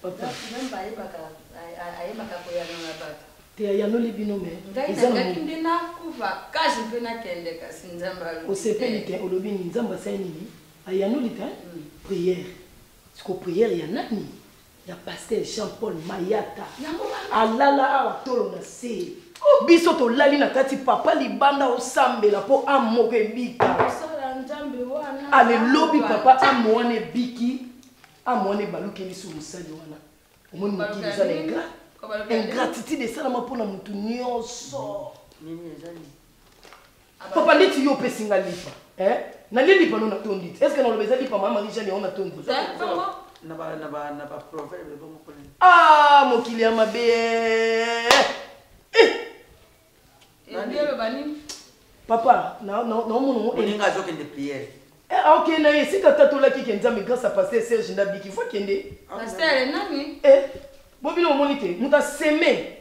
Papa. Même pas ayebaka koyana na bato. Te ayanoli bino me. Ngai ndina kuva kasi mpe nakende kasi nzambe alobi. Osepeli te olobi ni nzambe asali nini? Ayanoli te prière. Siko prière ya nani? Ya pasteur Jean-Paul Mayata. Alala awa tolo na se. Biso to lali na kati papa libanda osambela po amoko ebika. Ale lobi papa amone biki. Amone baluki biso musali wana. Omoni mokili za lenga. Ingratitude ça na pona mutu nyonso. Papa nditi yo pesinga lipa. Na lipa no na tondi. Est-ce que na lobeza lipa mama Marie Jeanne on a tondi? Na ba proverbe bongo kone. Ah mokili ya mabe. Papa, non mon oninga zo kende prière. OK na yesi ka tatola ki kenza grâce à pasteur Serge Ndabiki faut kende. Pasteur nani? Bobino monite, muta seme.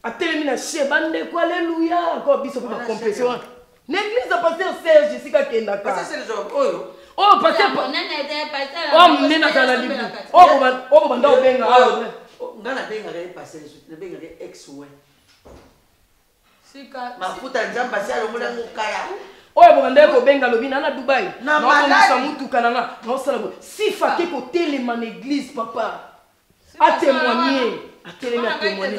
Atelemi na che bande ko alléluia, encore biso pour compétition. L'église de pasteur Serge sika kenda ka. Pasteur Serge oyo. Oh pasteur nene de pasteur. Oh mnena kana libu. Oh banda obenga. Ngana benga re pasteur, na benga re ex we. Sika mafuta nzamba si alomula ngokaya. Oyo banda ko benga lobina na Dubai. Na maladi mutu kanana. Non sala go. Sifa ke ko telema na église papa. A témoigner, a témoigner.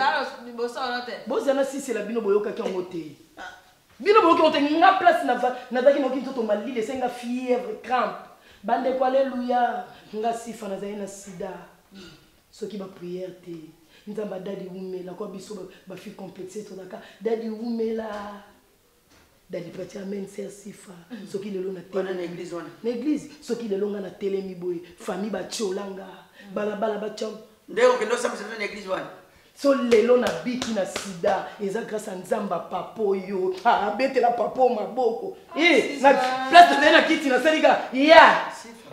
Bozana si c'est la bino boyoka ki ngote. Bino boyoka ngote nga place na zaki noki ntoto malile senga fièvre, crampe. Bande ko alléluia, nga sifa na zaina sida. Soki ba prière te. Nzamba dadi umela ko biso ba fi complexer to daka. Dadi umela. Dadi pati amen ser sifa. Soki lelo na tele na église wana. Na église, soki lelo nga na tele mi boy, famille ba cholanga. Bala ba chom. Ndeko kendo samse na église wana. So lelo na biki na sida eza grâce à nzamba papo yo. Ah betela papo maboko. Na place de na kiti na salika. Ya. Sifa.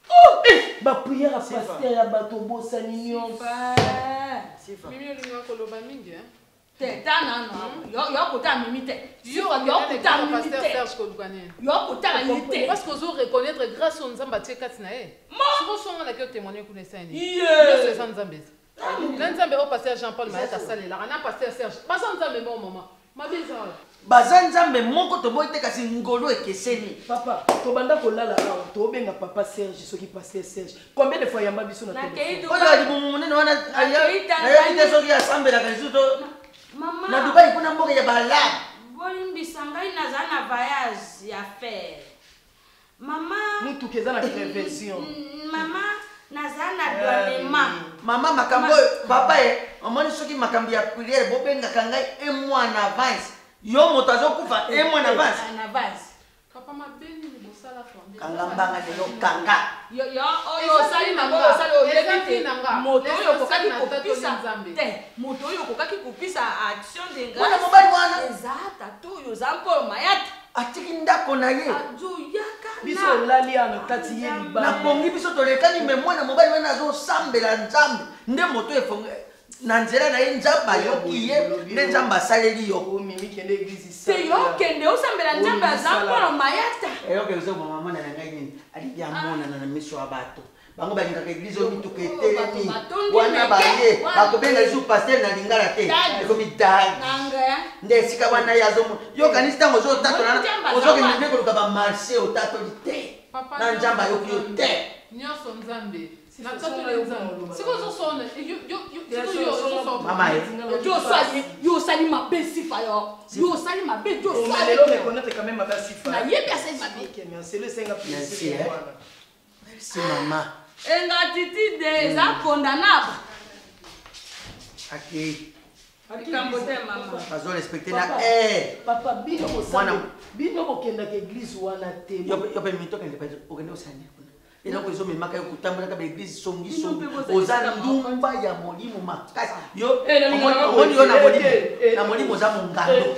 Oh ba prière à pasteur ya bato bosa nyonso. Sifa. Mimi olinga koloba mingi te tana no. Yo kota mimi te. Yo kota mimi te. Pasteur Serge Kolukane. Yo kota yite. Parce que vous reconnaître grâce au nzamba tie katina Si vous sont là que témoigner pour les saints. Yo c'est ça nzamba. Nzamba au pasteur Jean-Paul Mayata salé là. Na pasteur Serge. Pas nzamba bon moment. Ma bizarre. Bazanzambe moko to boite kasi ngolo ekeseni. Papa, to banda ko lala awa, to benga papa Serge soki pasteur Serge. Combien de fois yamba biso na téléphone? Ola di munene wana aya ite soki assemble la kasi to. Mama. Na Dubai kuna mboka ya bala. Bolimbisa ngai naza na voyage ya faire. Mama. Mutu keza na prévention. Mama naza na douanement. Mama makambo papa omoni soki makambo ya prière bobenga kangai un mois en avance. Yo moto azokufa un mois en avance. En avance. Papa mabeni ni bosala fondé. Kangambanga de yo kanga. Yo sali na ngo sali oyebite moto yo kokaki kopisa te. Moto yo kokaki kopisa action de grâce. Wana mobali wana. Ezata to yo Jean-Paul Mayata. Atiki ndako na ye. Azu yaka. Biso lali ana kati ye libana. Na pongi biso tolekani me mwana mobali wana azo sambela nzambe. Nde moto efonga na nzela na ye nzamba yoki ye nde nzamba asaleli yo. Mimi kende église ici. Te yo kende osambela nzambe ya Jean-Paul Mayata. Eyo ke zo mama mwana na ngai nini ali ya mona na miso ya bato. Bango balingaka église oyo mituka etelemi wana baye bakobenga lisu pasteur na lingala te ekomi dagi nde esika wana ye azomona yo kanisi ntango ozotatola ozokende nde koluka bamarché otatoli te na nzambe ayoki yo te nyonso nzambe yo osali mabe sifa yo osali mabe nayebi asali mabe merci maman ingratitude eza condamnable. Ok. Bazo respecter na papa bino bokendaka église wana te. Yo pe mito kende pa okende osanya kuna. Ena ko zomi maka yokutambola ka église songi oza ndumba ya molimo makasi. Yo omoni yo na molimo za mungalo.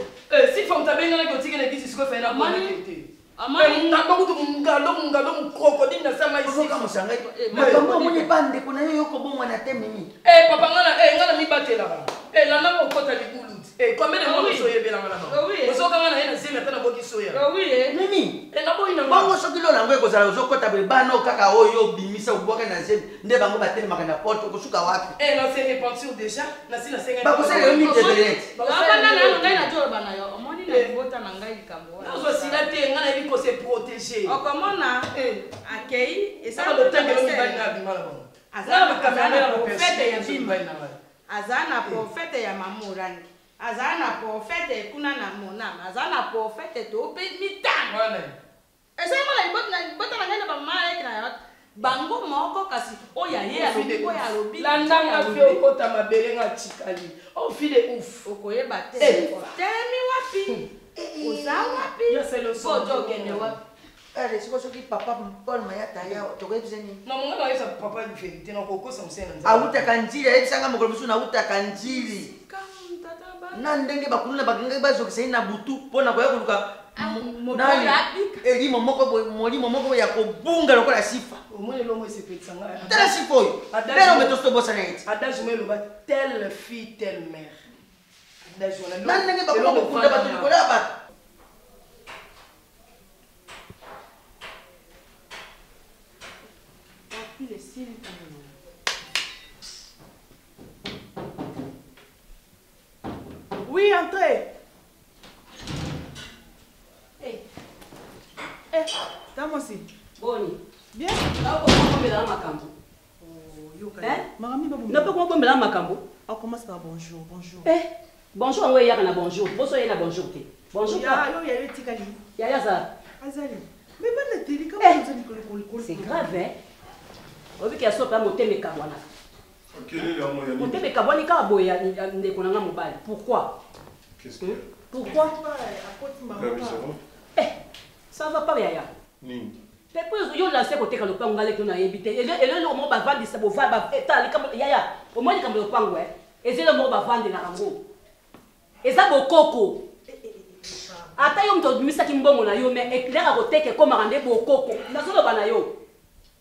Si fam tabenga na kotika na église siko fa na mona kete. Amani ndakutu mungalo mukrokodile na sama isi kama musanga makambo mwenye bande kuna yo yoko bomwa na temimi papa ngana ngana mibatela landa okota libulu Eh, combien de monde soyez bien là-bas? Oui. Vous savez comment on a essayé maintenant pour qu'ils soient. Oui. Mimi. Et d'abord, il n'a pas. Bon, ce qui l'on a envoyé, vous avez dit, bano kaka oyo bimisa uboka na zem. Nde bango bateli makana porte ko suka wapi. Eh, non, c'est répandu déjà. Là, c'est la 50. Ba vous savez mi de direct. Ba na na ngai na jolo bana yo. Omoni na vota na ngai kambo. Non, so si la te ngana bi ko se protéger. O comment na accueil et ça le temps que nous bana bi mala bon. Azana kamera prophète ya bimba. Azana prophète ya mamurani. Azana prophète kuna na mona. Azana prophète to pe mitan. Voilà. Et ça mala ibota na ngana ba mala ekina bango moko kasi oya ye alobi ko ya lobi la ndanga fi okota mabele nga chikali o file ouf okoyeba te temi wapi oza wapi yo c'est le son foto kende wapi allez siko soki papa Paul Mayata ya tokoyebisa nini non monga na yesa papa di vérité na kokosa msena nza auta kanjili ayebisanga mokolo musu na auta kanjili na ndenge bakuluna bakinga bazokisa na butu pona koya kuluka nani elimo moko ya kobunga lokola sifa omoni lomo esepetisa ngai tala sifa oyo lelo metostobosa na eti adage mo eloba telle fille telle mère adage wana na ndenge bakula kokunda bato likolo ya bato oui, entrez. Comment c'est? Boni. Bien. Là, on va la macambo. Non, pas comment la macambo. On commence par bonjour, bonjour. Bonjour, on va y aller bonjour. Bonjour, il y a bonjour. Bonjour. Il y a le tikali. Il y a ça. Azali. Mais pas le télé, comment vous allez c'est grave, hein? On veut qu'il y a soit monter mes kabwana. Monter mes kabwana, quand aboya, ne connaît pas mobile. Pourquoi? Qu'est-ce que pourquoi? Ça va pas, Yaya. Depuis yo lancé côté quand le pango allait qu'on a évité. Et le mot va vendre ça pour va état les Yaya. Au moins comme le pango ouais. Et c'est le mot va vendre la rango. Et ça beau coco. Ata yo mto misa kimbongo na yo mais éclair à côté que comme rendre beau coco. Nazolo bana yo.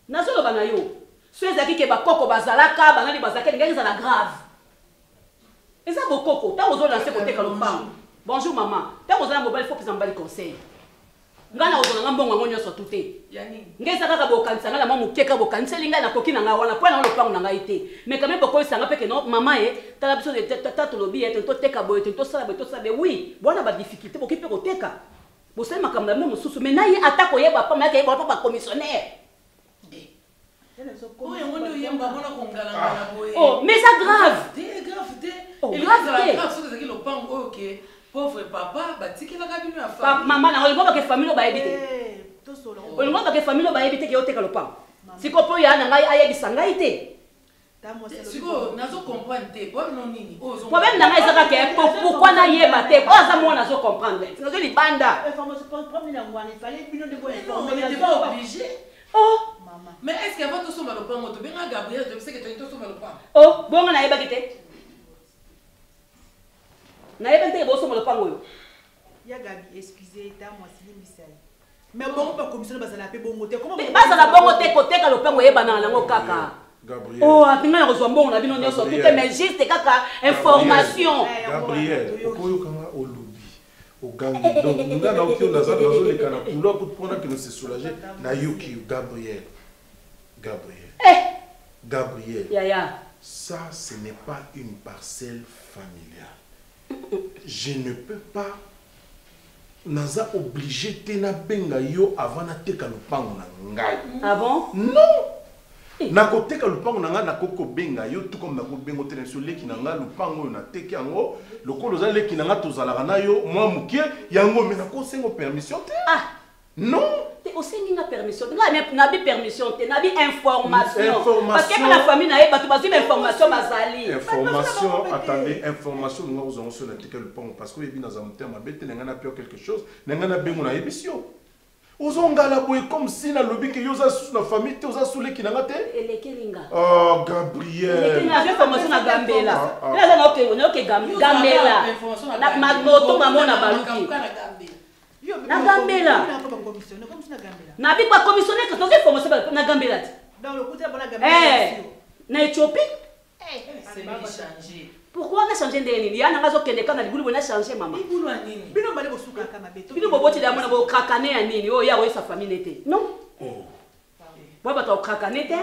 Nazolo bana yo. Ceux qui ke ba coco bazalaka bana li bazaka ngaki za la grave. Et ça beau coco. Tant aux lancé côté quand le pango. Bonjour maman. Tant aux la mobile faut que ça me conseil. Ngana ozona mbongo ngonyo so tuté yani ngeza kaka bokanisa ngala mama mukeka bokanisa linga na koki na nga wana po na lopango na nga ité mais quand même pourquoi ça ngapeke no maman tala biso de tata lobi to teka boy to sala boy to sabe oui bona ba difficulté boki pe koteka bo sema kamna même mususu mais nayi atako yeba pa maka yeba pa commissionnaire oh mais ça grave il grave ce que le pango OK. Pauvre papa, batiki la kabino ya famille. Maman na olimo ba ke famille ba ebite. To solo. Olimo ba ke famille ba ebite ke oteka lopam. Siko po ya na ngai ayebisa ngai te. Siko nazo comprendre te, bon non nini. Problème na ngai saka ke pourquoi na yeba te. Bo za mo nazo comprendre. Nazo li banda. Information premier na ngwana, il fallait bino de bon on n'était pas obligé. Oh, maman. Mais est-ce qu'avant tout somba lopam to benga Gabriel, tu sais que tu somba lopam. Oh, bonga na yeba kite. Na yebente boso mo lopango yo. Ya Gabi, excusez, ta moi c'est misai. Mais bon pas commission bazala pe bongo te. Comment bazala bongo te côté ka lopango yeba na nango kaka. Gabriel. Oh, atinga na rezo mbongo na bino nyoso tout mais juste kaka information. Gabriel, okoyo kanga olobi. Ogangi donc nga na okyo na za nazo le kana pour pour prendre que nous se soulager na yuki Gabriel. Gabriel. Gabriel. Yaya. Ça ce n'est pas une parcelle familiale. Je ne peux pas naza obligé tena benga yo avant na teka lupango na ngai. Ah bon? Non. Na ko teka lupango na ngai na koko benga yo tout comme na ko bengo tena so leki na ngai lupango na teki yango lokolo za leki na ngai tozala na yo moi mukie yango mais na ko sengo permission te. Ah non. Te osengi na permission. Na bi permission te, na bi information. Parce que la famille na eba tu bazi information bazali. Information, attendez, information nous avons sur la teke le pont parce que yebi na zamte ma bête na ngana pio quelque chose, na ngana bengo na ebisio. Ozonga la boy comme si na lobby que yoza sous na famille te oza sous le ki na ngate. Elekelinga. Oh Gabriel. Na information na Gambela. Là na OK Gambela. Na magoto mamona baluki. Na Gambela. Na bi kwa commissionnaire que tu as formation na Gambela. Dans le côté de la Gambela. Na Éthiopie. Pourquoi on a changé de nini? Yana ngazo kende kana libulu on a changé maman. Libulu a nini? Bino bale bosuka kama beto. Bino boboti da mona bo krakane ya nini? Oh ya sa famille n'était. Non. Baba ta krakane te.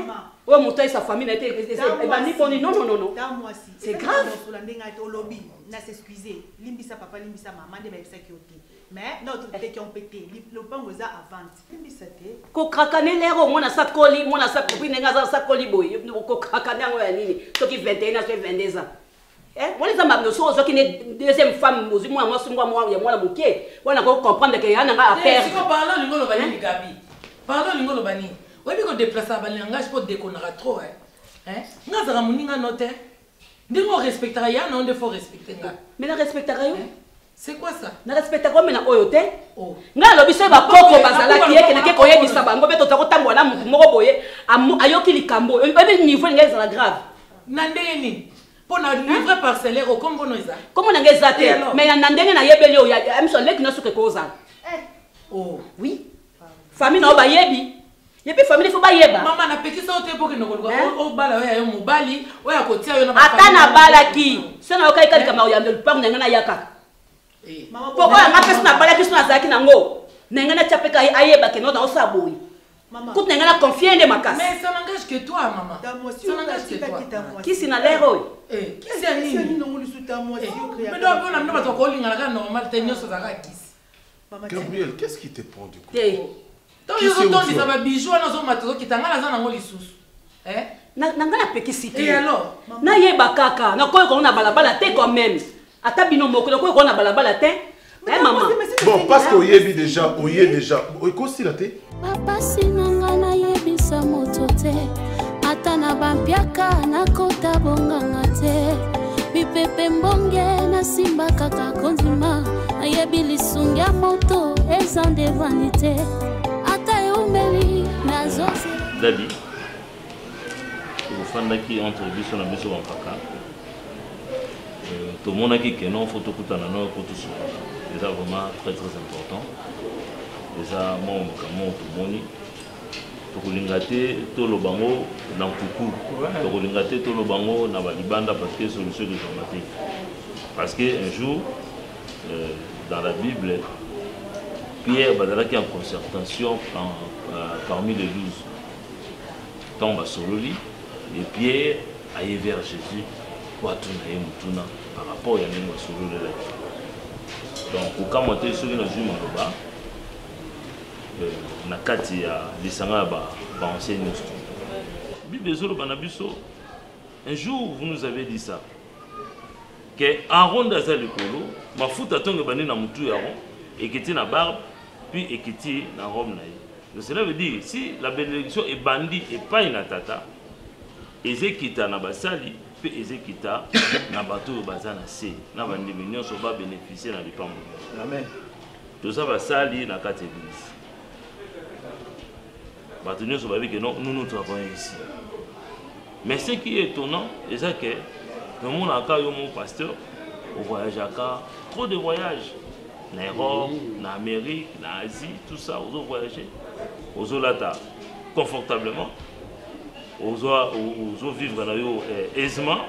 Oh mon sa famille n'était. Et ben ni bon non non non non. C'est grave. Na s'excuser. Limbisa papa limbisa maman de ba sécurité. Mais notre tête qui ont pété. Le bango za avant. Limbisa te. Ko krakane lero mona sa koli mona sa copine ngaza sa koli boy. Ko krakane ngo ya nini? To ki 21 ans 22 ans. On les a maintenant sur qui est deuxième femme aux moi il y a moi la bouquet on a comprendre que y a à faire si on parle l'ingolo bani gabi parle l'ingolo bani oui mais qu'on déplace à bani langage pour déconner trop hein ngaza muninga note ndingo respectera ya non de faut respecter nga mais la respectera yo c'est quoi ça na respectera quoi mais na oyote nga lobi so ba koko bazala ki yeke ko yebisa bango beto tako tambola moko boye ayoki likambo ebe niveau nga za grave nandeni pour na livre parcellaire au combo noiza. Comment on a gazé? Mais il y a un ndenge na yebeli o ya amsole ki na suke koza. Oh, oui. Famille na ba yebi. Yebi famille faut ba yeba. Maman na peki sa ote pour que no ko o bala ya yo mobali, o ya kotia yo na ba. Ata na bala ki. Sena o kai kali kama o ya ndelo pangu na yaka. Pourquoi nga pesa na bala ki sona zaki na ngo? Nenga na chapeka ayeba ke no na osaboyi. Maman. Tout nenga na confier de ma casse. Mais ça n'engage que toi maman. Ça n'engage que toi. Qui c'est na l'héros? Qui c'est nini? Mais donc on a même pas ton calling à la normal tenir sur la kiss. Gabriel, qu'est-ce qui te prend du coup? Donc ils ont dit ça va bijou na zo matozo ki tanga na ngoli susu. Na ngala pekisité. Et alors? Na yeba kaka, na koyo ko na balabala te quand même. Ata bino moko na koyo ko na balabala te. Maman. Bon, parce qu'on y est déjà, on y est déjà. Qu'est-ce qu'il a été? Papa sinanga na yebisa moto te. Ata na bampiaka na kota bonganga te. Bipepe mbonge na simba kaka konzima. Ayebi lisungi ya moto eza nde vanité. Ata eumeli na zoze. Dadi, ofandaki entre biso na biso bampaka. Tomonaki ke non faut tokutana no ko tosolaka. C'est vraiment très important. Eza mon kamo tomoni. Tokolingate to lobango na kuku. Tokolingate to lobango na balibanda parce que solution de dramatique. Parce que un jour dans la Bible Pierre bazalaki en concertation parmi les 12. Tombe sur le lit et Pierre aille vers Jésus pour atteindre mutuna par rapport à yango sur le lit. Donc au cas monter sur une zuma loba na kati ya lisanga ba enseigne Bible zolo banabiso. Un jour vous nous avez dit ça que Aaron daza likolo mafuta tonge bani na mutu ya Aaron et qui na barbe puis et qui na robe na. Donc cela veut dire si la bénédiction est bandit et pas une tata ezekita na basali puis ezekita na bato bazana se na bandi minyo so va bénéficier na lipambo. Amen. Tout ça va sali na kati église. Bato nyo so ba que non nous travaillons ici. Mais ce qui est étonnant c'est que le monde a quand mon pasteur au voyage à trop de voyages. Na Europe, na Amérique, na Asie, tout ça, aux voyager, aux lata confortablement, aux vivre aisément,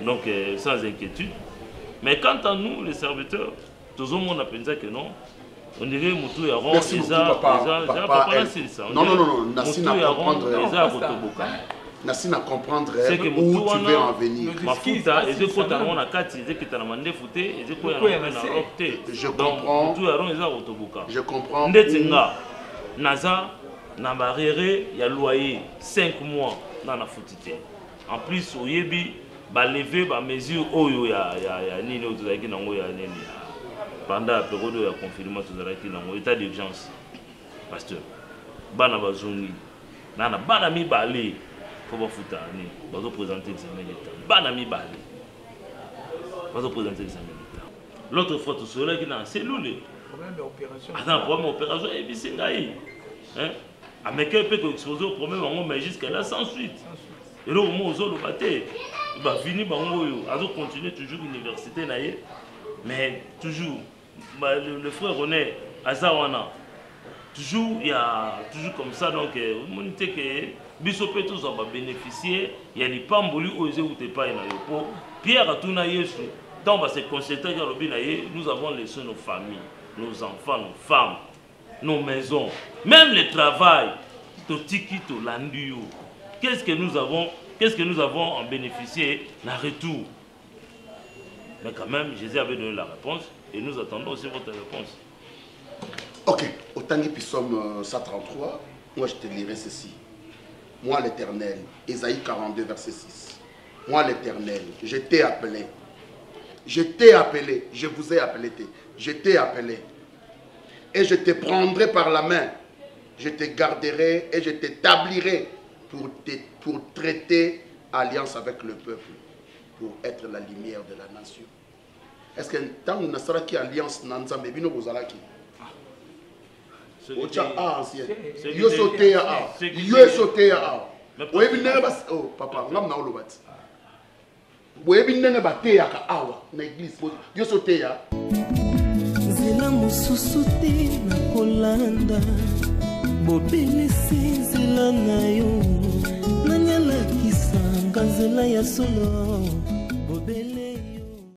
donc sans inquiétude. Mais quant à nous, les serviteurs, tout le monde a pensé que non. On dirait Moutou Yaron, non, Nassina Nassina comprendre où tu veux en venir. Je comprends. Naza na barrière ya loyer 5 mois dans la foutité. En plus au yebi ba lever ba mesure oyo ya nini otuzaki nango ya nini pendant la période ya confinement tuzaki nango état d'urgence. Pasteur bana bazongi nana bana mi balé faut pas foutre ni bazo présenter l'examen d'état bana mi balé bazo présenter l'examen d'état. L'autre fois tout cela qui dans cellule problème d'opération. Attends, problème d'opération et puis c'est là. Hein? Mais quel peut exposer au problème mais jusqu'à là sans suite. Et là au moins aux autres baté, il va finir à continuer toujours l'université naïe. Mais toujours le frère René Azawana toujours il y a toujours comme ça donc on dit que biso pe tous va bénéficier il y a des pamboli osé ou t'es pas na yo po Pierre atuna Yesu tant va se concentrer dans le binaye nous avons laissé nos familles nos enfants nos femmes nos maisons même le travail to tiki to landu qu'est-ce que nous avons en bénéficié la retour mais quand même Jésus avait donné la réponse et nous attendons aussi votre réponse. Ok, au Tanguy Pissom 133, moi je te lirai ceci. Moi l'Éternel, Ésaïe 42 verset 6. Moi l'Éternel, je t'ai appelé. Je t'ai appelé, je vous ai appelé, je t'ai appelé. Et je te prendrai par la main, je te garderai et je t'établirai pour traiter alliance avec le peuple, pour être la lumière de la nation. Est-ce que tant que nous avons une alliance, nous avons une alliance. Ancien. Yo sauté à yo sauté à oui bien oh papa ngam na olobati oui bien baté ya ka awa na église yo sauté ya zela mususu te na kolanda bobelisi zela na yo nanyala kisanga zela ya solo